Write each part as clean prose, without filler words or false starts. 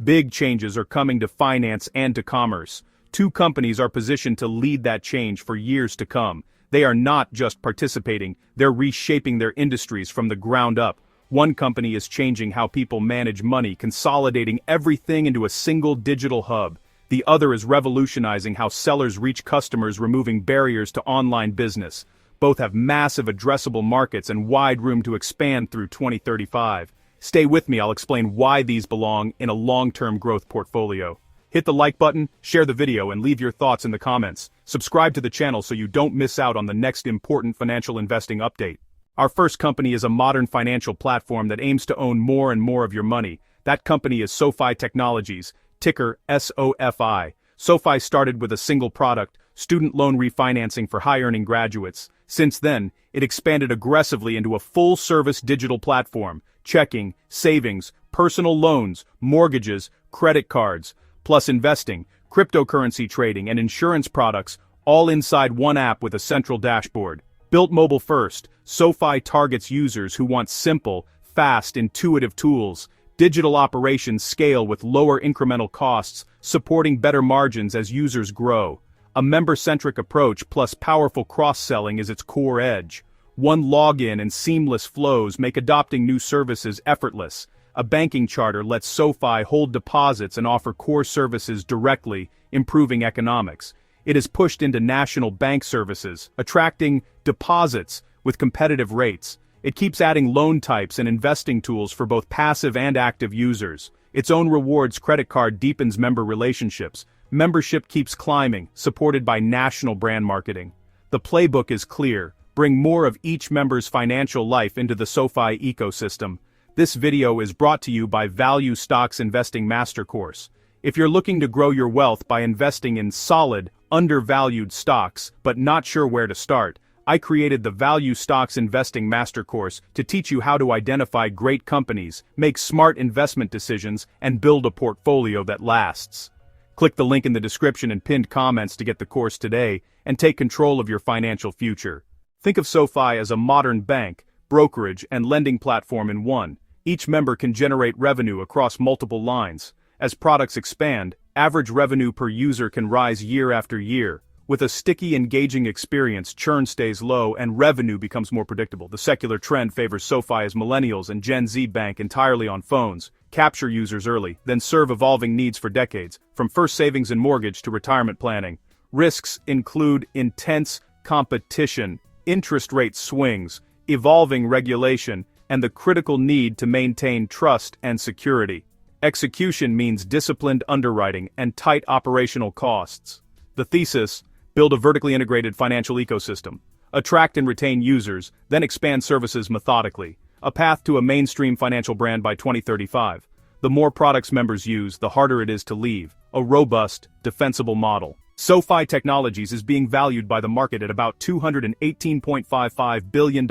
Big changes are coming to finance and to commerce. Two companies are positioned to lead that change for years to come. They are not just participating, they're reshaping their industries from the ground up. One company is changing how people manage money, consolidating everything into a single digital hub. The other is revolutionizing how sellers reach customers, removing barriers to online business. Both have massive addressable markets and wide room to expand through 2035. Stay with me, I'll explain why these belong in a long-term growth portfolio. Hit the like button, share the video, and leave your thoughts in the comments. Subscribe to the channel so you don't miss out on the next important financial investing update. Our first company is a modern financial platform that aims to own more and more of your money. That company is SoFi Technologies, ticker SOFI. SoFi started with a single product, student loan refinancing for high-earning graduates. Since then, it expanded aggressively into a full-service digital platform, checking, savings, personal loans, mortgages, credit cards, plus investing, cryptocurrency trading, and insurance products, all inside one app with a central dashboard. Built mobile first, SoFi targets users who want simple, fast, intuitive tools. Digital operations scale with lower incremental costs, supporting better margins as users grow. A member-centric approach plus powerful cross-selling is its core edge. One login and seamless flows make adopting new services effortless. A banking charter lets SoFi hold deposits and offer core services directly, improving economics. It has pushed into national bank services, attracting deposits with competitive rates. It keeps adding loan types and investing tools for both passive and active users. Its own rewards credit card deepens member relationships. Membership keeps climbing, supported by national brand marketing. The playbook is clear: bring more of each member's financial life into the SoFi ecosystem. This video is brought to you by Value Stocks Investing Master Course. If you're looking to grow your wealth by investing in solid, undervalued stocks, but not sure where to start, I created the Value Stocks Investing Master Course to teach you how to identify great companies, make smart investment decisions, and build a portfolio that lasts. Click the link in the description and pinned comments to get the course today and take control of your financial future. Think of SoFi as a modern bank, brokerage, and lending platform in one. Each member can generate revenue across multiple lines. As products expand, average revenue per user can rise year after year. With a sticky, engaging experience, churn stays low and revenue becomes more predictable. The secular trend favors SoFi as millennials and Gen Z bank entirely on phones, capture users early, then serve evolving needs for decades, from first savings and mortgage to retirement planning. Risks include intense competition, interest rate swings, evolving regulation, and the critical need to maintain trust and security. Execution means disciplined underwriting and tight operational costs. The thesis: build a vertically integrated financial ecosystem. Attract and retain users, then expand services methodically. A path to a mainstream financial brand by 2035. The more products members use, the harder it is to leave. A robust, defensible model. SoFi Technologies is being valued by the market at about $218.55 billion,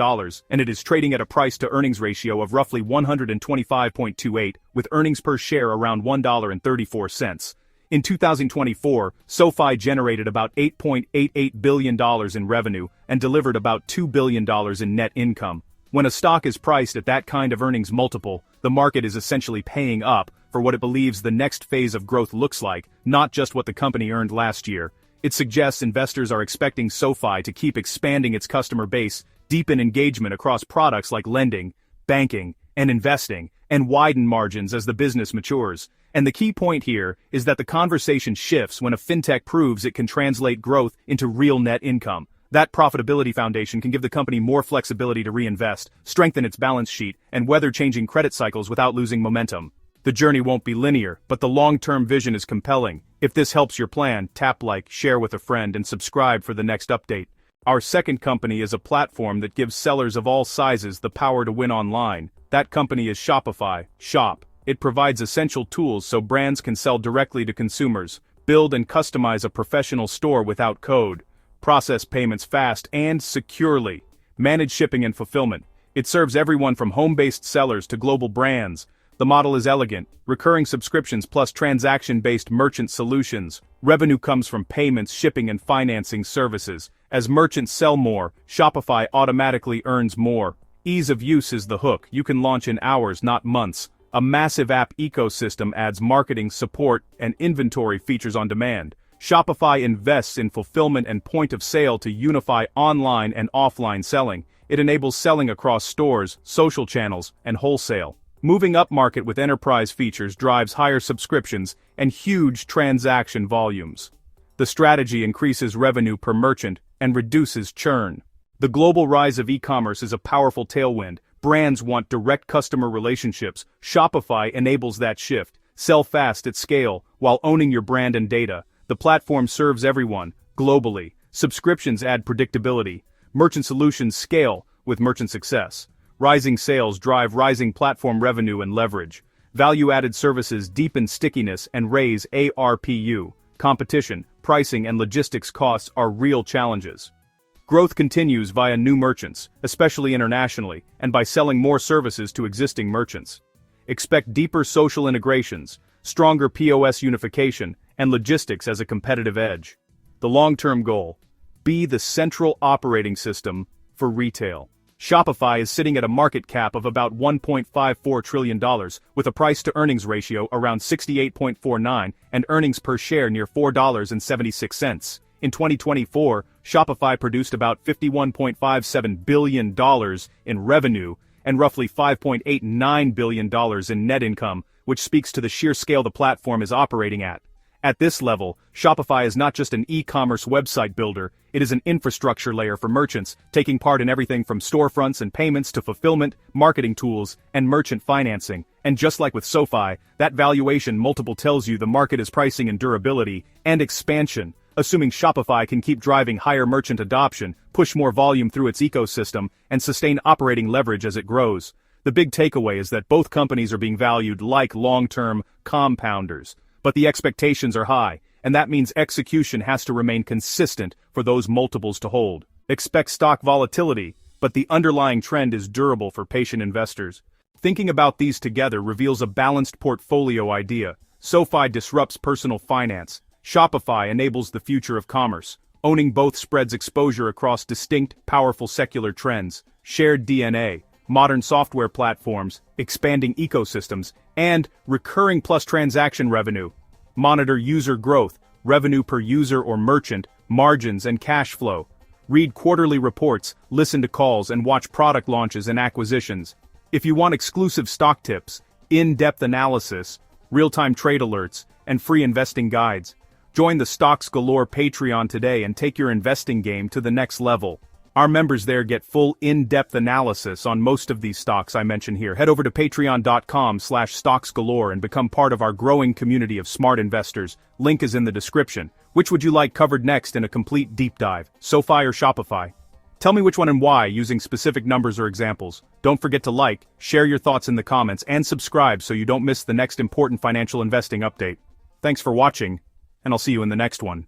and it is trading at a price-to-earnings ratio of roughly 125.28, with earnings per share around $1.34. In 2024, SoFi generated about $8.88 billion in revenue and delivered about $2 billion in net income. When a stock is priced at that kind of earnings multiple, the market is essentially paying up for what it believes the next phase of growth looks like, not just what the company earned last year. It suggests investors are expecting SoFi to keep expanding its customer base, deepen engagement across products like lending, banking, and investing, and widen margins as the business matures. And the key point here is that the conversation shifts when a fintech proves it can translate growth into real net income. That profitability foundation can give the company more flexibility to reinvest, strengthen its balance sheet, and weather changing credit cycles without losing momentum. The journey won't be linear, but the long-term vision is compelling. If this helps your plan, tap like, share with a friend, and subscribe for the next update. Our second company is a platform that gives sellers of all sizes the power to win online. That company is Shopify, Shop. It provides essential tools so brands can sell directly to consumers, build and customize a professional store without code, process payments fast and securely, manage shipping and fulfillment. It serves everyone from home-based sellers to global brands. The model is elegant, recurring subscriptions plus transaction-based merchant solutions. Revenue comes from payments, shipping, and financing services. As merchants sell more, Shopify automatically earns more. Ease of use is the hook. You can launch in hours, not months. A massive app ecosystem adds marketing, support, and inventory features on demand. Shopify invests in fulfillment and point of sale to unify online and offline selling. It enables selling across stores, social channels, and wholesale. Moving upmarket with enterprise features drives higher subscriptions and huge transaction volumes. The strategy increases revenue per merchant and reduces churn. The global rise of e-commerce is a powerful tailwind. Brands want direct customer relationships. Shopify enables that shift. Sell fast at scale while owning your brand and data. The platform serves everyone, globally. Subscriptions add predictability. Merchant solutions scale with merchant success. Rising sales drive rising platform revenue and leverage. Value-added services deepen stickiness and raise ARPU. Competition, pricing, and logistics costs are real challenges. Growth continues via new merchants, especially internationally, and by selling more services to existing merchants. Expect deeper social integrations, stronger POS unification, and logistics as a competitive edge. The long-term goal: be the central operating system for retail. Shopify is sitting at a market cap of about $1.54 trillion, with a price-to-earnings ratio around 68.49 and earnings per share near $4.76. In 2024, Shopify produced about $51.57 billion in revenue and roughly $5.89 billion in net income, which speaks to the sheer scale the platform is operating at. At this level, Shopify is not just an e-commerce website builder, it is an infrastructure layer for merchants, taking part in everything from storefronts and payments to fulfillment, marketing tools, and merchant financing. And just like with SoFi, that valuation multiple tells you the market is pricing in durability and expansion, assuming Shopify can keep driving higher merchant adoption, push more volume through its ecosystem, and sustain operating leverage as it grows. The big takeaway is that both companies are being valued like long-term compounders. But the expectations are high, and that means execution has to remain consistent for those multiples to hold. Expect stock volatility, but the underlying trend is durable for patient investors. Thinking about these together reveals a balanced portfolio idea. SoFi disrupts personal finance. Shopify enables the future of commerce. Owning both spreads exposure across distinct, powerful secular trends, shared DNA, modern software platforms, expanding ecosystems, and recurring plus transaction revenue. Monitor user growth, revenue per user or merchant, margins and cash flow. Read quarterly reports, listen to calls, and watch product launches and acquisitions. If you want exclusive stock tips, in-depth analysis, real-time trade alerts, and free investing guides, join the StocksGalore Patreon today and take your investing game to the next level. Our members there get full in-depth analysis on most of these stocks I mention here. Head over to patreon.com/StocksGalore and become part of our growing community of smart investors. Link is in the description. Which would you like covered next in a complete deep dive, SoFi or Shopify? Tell me which one and why using specific numbers or examples. Don't forget to like, share your thoughts in the comments, and subscribe so you don't miss the next important financial investing update. Thanks for watching, and I'll see you in the next one.